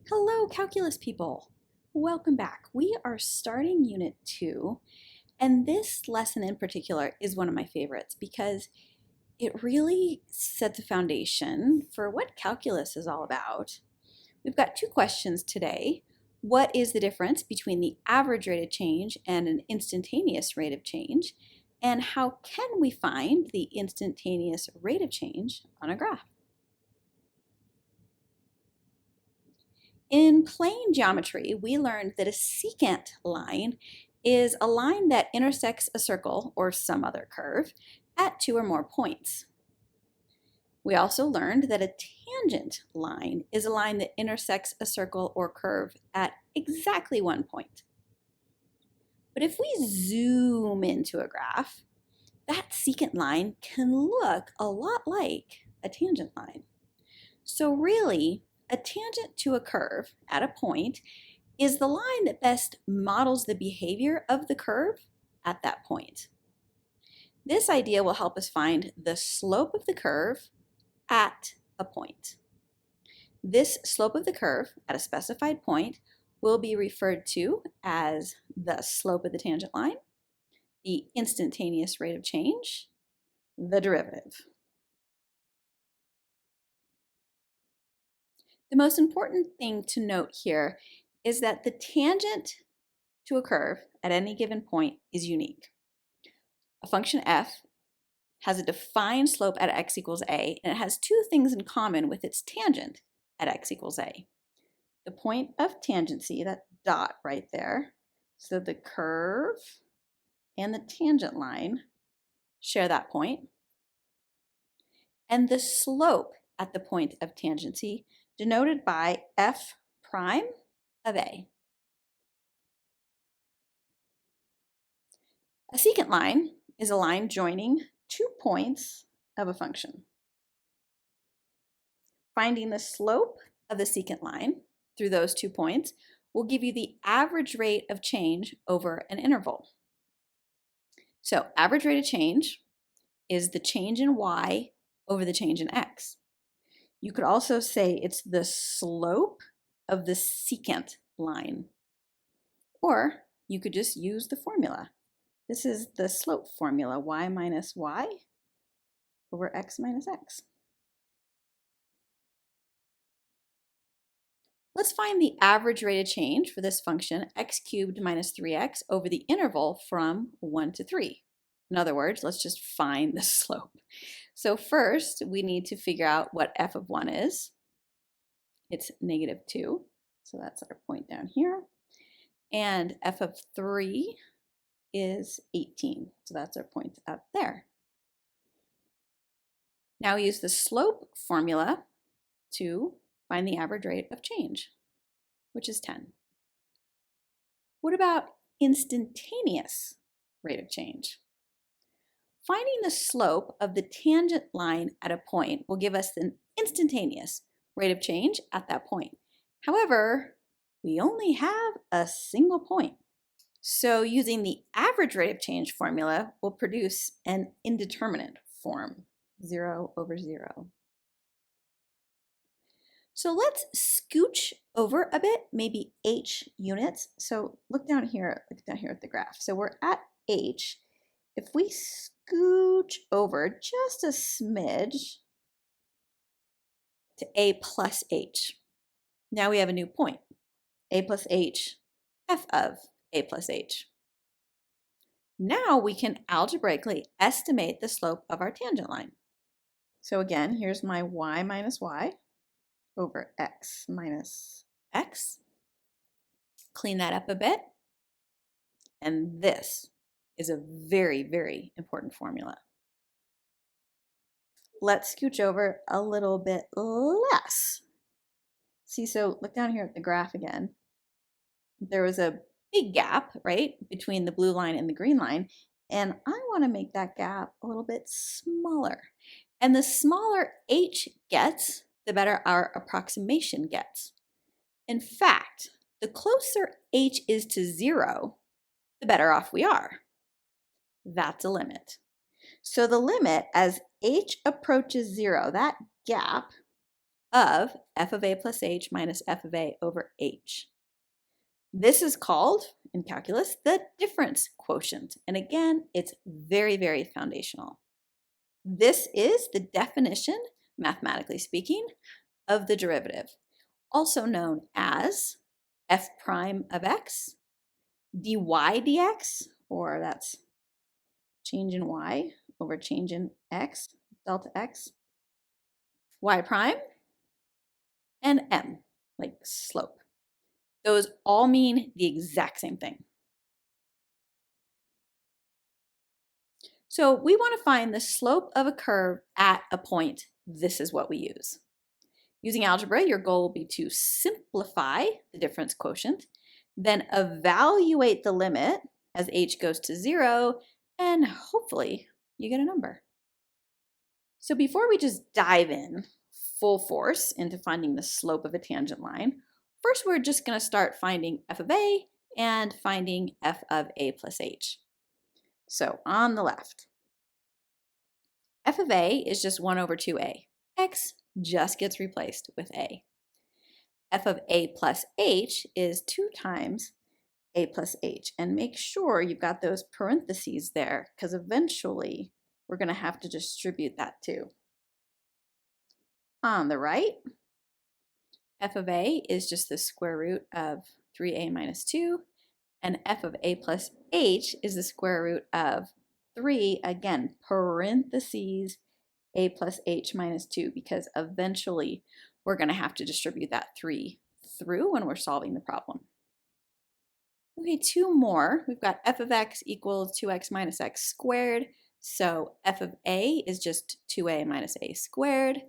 Hello, calculus people. Welcome back. We are starting Unit 2, and this lesson in particular is one of my favorites because it really sets a foundation for what calculus is all about. We've got two questions today. What is the difference between the average rate of change and an instantaneous rate of change? And how can we find the instantaneous rate of change on a graph? In plane geometry, we learned that a secant line is a line that intersects a circle or some other curve at two or more points. We also learned that a tangent line is a line that intersects a circle or curve at exactly one point. But if we zoom into a graph, that secant line can look a lot like a tangent line. So really, a tangent to a curve at a point is the line that best models the behavior of the curve at that point. This idea will help us find the slope of the curve at a point. This slope of the curve at a specified point will be referred to as the slope of the tangent line, the instantaneous rate of change, the derivative. The most important thing to note here is that the tangent to a curve at any given point is unique. A function f has a defined slope at x equals a, and it has two things in common with its tangent at x equals a. The point of tangency, that dot right there, so the curve and the tangent line share that point, and the slope at the point of tangency denoted by f prime of a. A secant line is a line joining 2 points of a function. Finding the slope of the secant line through those 2 points will give you the average rate of change over an interval. So average rate of change is the change in y over the change in x. You could also say it's the slope of the secant line. Or you could just use the formula. This is the slope formula, y minus y over x minus x. Let's find the average rate of change for this function, x cubed minus 3x, over the interval from 1 to 3. In other words, let's just find the slope. So first, we need to figure out what f of 1 is. It's -2, so that's our point down here. And f of 3 is 18, so that's our point up there. Now we use the slope formula to find the average rate of change, which is 10. What about instantaneous rate of change? Finding the slope of the tangent line at a point will give us an instantaneous rate of change at that point. However, we only have a single point. So using the average rate of change formula will produce an indeterminate form, 0 over 0. So let's scooch over a bit, maybe h units. So look down here at the graph. So we're at h. If we scooch over just a smidge to a plus h, now we have a new point, a plus h, f of a plus h. Now we can algebraically estimate the slope of our tangent line. So again, here's my y minus y over x minus x. Clean that up a bit. And this is a very, very important formula. Let's scooch over a little bit less. See, so look down here at the graph again. There was a big gap, right, between the blue line and the green line, and I want to make that gap a little bit smaller. And the smaller h gets, the better our approximation gets. In fact, the closer h is to 0, the better off we are. That's a limit. So the limit as h approaches 0, that gap of f of a plus h minus f of a over h. This is called, in calculus, the difference quotient. And again, it's very, very foundational. This is the definition, mathematically speaking, of the derivative, also known as f prime of x dy dx, or that's change in y over change in x, delta x, y prime, and m, like slope. Those all mean the exact same thing. So we want to find the slope of a curve at a point. This is what we use. Using algebra, your goal will be to simplify the difference quotient, then evaluate the limit as h goes to 0, and hopefully you get a number. So before we just dive in full force into finding the slope of a tangent line, first we're just going to start finding f of a and finding f of a plus h. So on the left, f of a is just 1 over 2a. X just gets replaced with a. F of a plus h is 2 times a plus h. And make sure you've got those parentheses there, because eventually we're going to have to distribute that too. On the right, f of a is just the square root of 3a minus 2, and f of a plus h is the square root of 3, again, parentheses, a plus h minus 2, because eventually we're going to have to distribute that 3 through when we're solving the problem. Okay, 2 more. We've got f of x equals 2x minus x squared. So f of a is just 2a minus a squared.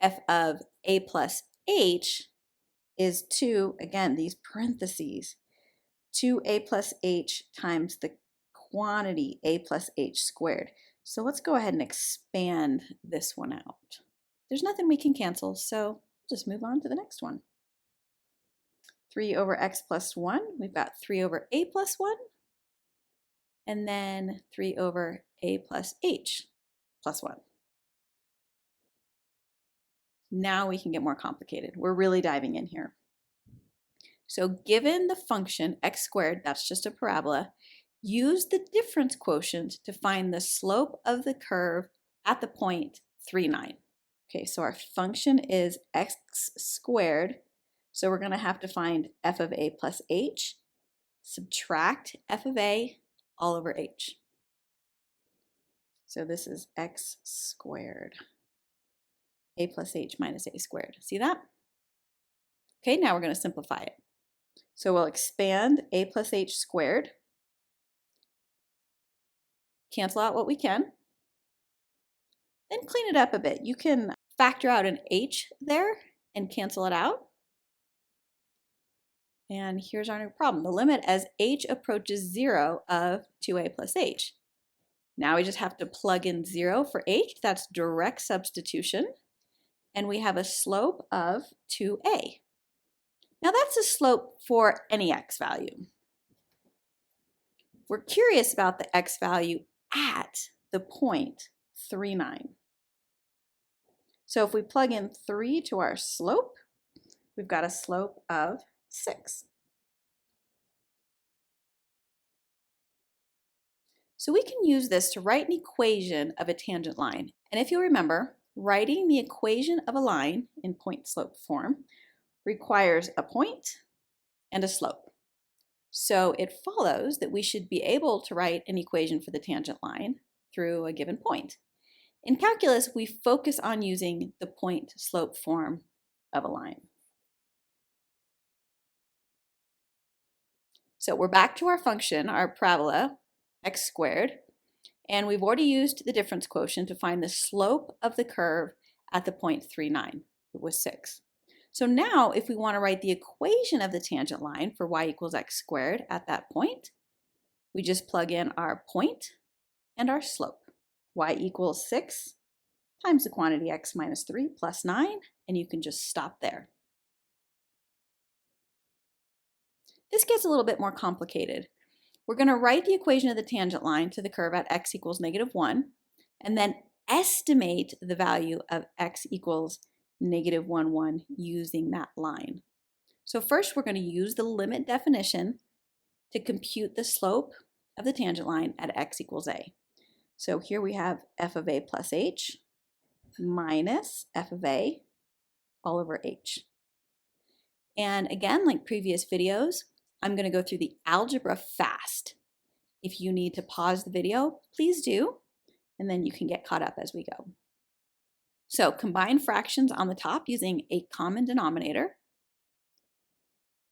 F of a plus h is 2, again, these parentheses, 2a plus h times the quantity a plus h squared. So let's go ahead and expand this one out. There's nothing we can cancel, so just move on to the next one. 3 over x plus 1, we've got 3 over a plus 1, and then 3 over a plus h plus 1. Now we can get more complicated. We're really diving in here. So given the function x squared, that's just a parabola, use the difference quotient to find the slope of the curve at the point 3, 9. Okay, so our function is x squared, so we're going to have to find f of a plus h, subtract f of a all over h. So this is x squared, a plus h minus a squared. See that? Okay, now we're going to simplify it. So we'll expand a plus h squared, cancel out what we can, then clean it up a bit. You can factor out an h there and cancel it out. And here's our new problem. The limit as h approaches 0 of 2a plus h. Now we just have to plug in 0 for h. That's direct substitution. And we have a slope of 2a. Now that's a slope for any x value. We're curious about the x value at the point 3, 9. So if we plug in 3 to our slope, we've got a slope of 6. So we can use this to write an equation of a tangent line. And if you remember, writing the equation of a line in point-slope form requires a point and a slope. So it follows that we should be able to write an equation for the tangent line through a given point. In calculus, we focus on using the point-slope form of a line. So we're back to our function, our parabola, x squared, and we've already used the difference quotient to find the slope of the curve at the point 3, 9. It was 6. So now if we want to write the equation of the tangent line for y equals x squared at that point, we just plug in our point and our slope. Y equals 6 times the quantity x minus 3 plus 9, and you can just stop there. This gets a little bit more complicated. We're going to write the equation of the tangent line to the curve at x equals -1, and then estimate the value of x equals negative 1, 1 using that line. So first we're going to use the limit definition to compute the slope of the tangent line at x equals a. So here we have f of a plus h minus f of a all over h. And again, like previous videos, I'm going to go through the algebra fast. If you need to pause the video, please do, and then you can get caught up as we go. So combine fractions on the top using a common denominator.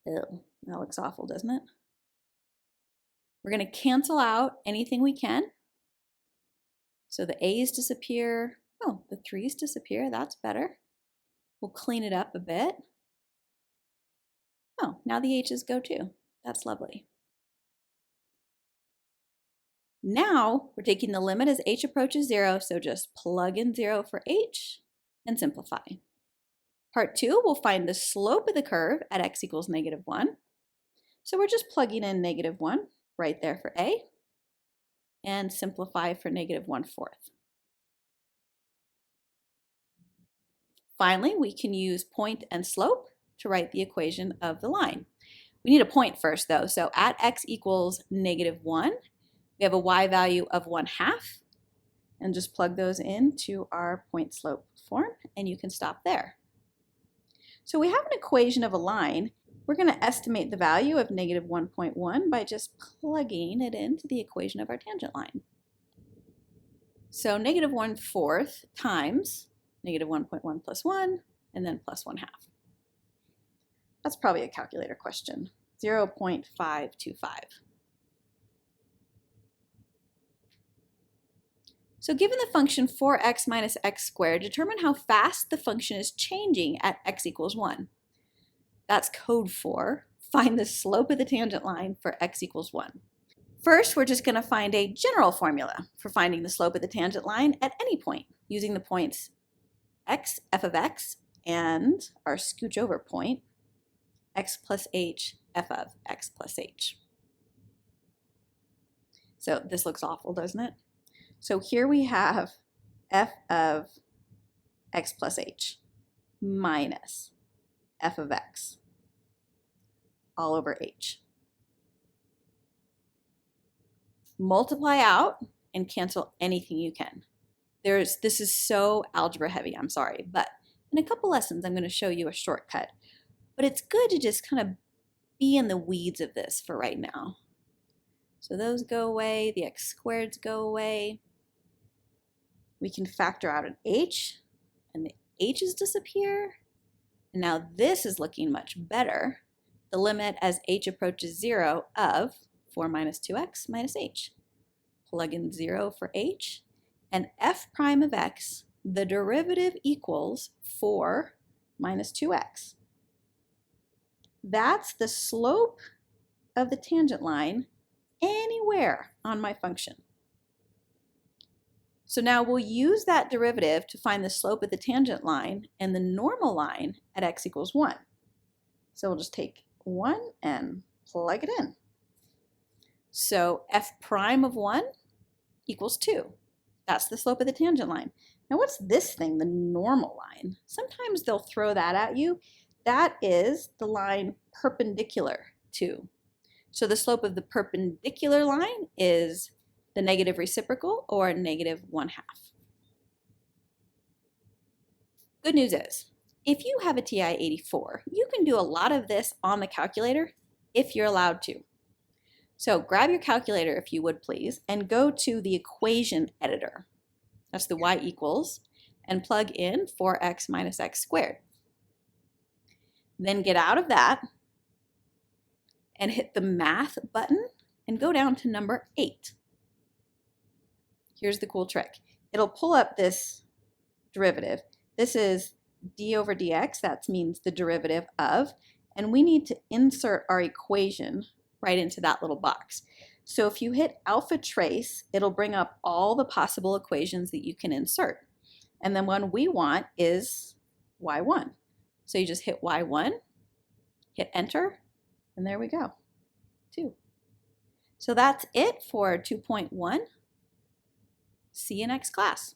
Ew, that looks awful, doesn't it? We're going to cancel out anything we can. So the a's disappear. Oh, the 3's disappear. That's better. We'll clean it up a bit. Oh, now the h's go too. That's lovely. Now we're taking the limit as h approaches 0, so just plug in 0 for h and simplify. Part 2, we'll find the slope of the curve at x equals negative 1. So we're just plugging in negative 1 right there for a and simplify for negative 1/4. Finally, we can use point and slope to write the equation of the line. We need a point first though, so at x equals negative 1, we have a y value of 1/2, and just plug those into our point slope form, and you can stop there. So we have an equation of a line. We're going to estimate the value of negative 1.1 by just plugging it into the equation of our tangent line. So negative 1/4 times negative 1.1 plus 1, and then plus 1/2. That's probably a calculator question. 0.525. So given the function 4x minus x squared, determine how fast the function is changing at x equals 1. That's code for find the slope of the tangent line for x equals 1. First, we're just going to find a general formula for finding the slope of the tangent line at any point, using the points x, f of x, and our scooch over point, x plus h, f of x plus h. So this looks awful, doesn't it? So here we have f of x plus h minus f of x all over h. Multiply out and cancel anything you can. This is so algebra heavy, I'm sorry, but in a couple lessons I'm going to show you a shortcut. But it's good to just kind of be in the weeds of this for right now. So those go away, the x squareds go away. We can factor out an h, and the h's disappear. And now this is looking much better. The limit as h approaches 0 of 4 minus 2x minus h. Plug in 0 for h, and f prime of x, the derivative equals 4 minus 2x. That's the slope of the tangent line anywhere on my function. So now we'll use that derivative to find the slope of the tangent line and the normal line at x equals 1. So we'll just take 1 and plug it in. So f prime of 1 equals 2. That's the slope of the tangent line. Now what's this thing, the normal line? Sometimes they'll throw that at you. That is the line perpendicular to. So the slope of the perpendicular line is the negative reciprocal, or negative 1/2. Good news is, if you have a TI-84, you can do a lot of this on the calculator if you're allowed to. So grab your calculator if you would please, and go to the equation editor. That's the y equals, and plug in 4x minus x squared. Then get out of that and hit the math button and go down to number 8. Here's the cool trick. It'll pull up this derivative. This is d over dx, that means the derivative of, and we need to insert our equation right into that little box. So if you hit alpha trace, it'll bring up all the possible equations that you can insert. And then one we want is y1. So you just hit y1, hit enter, and there we go, 2. So that's it for 2.1. See you next class.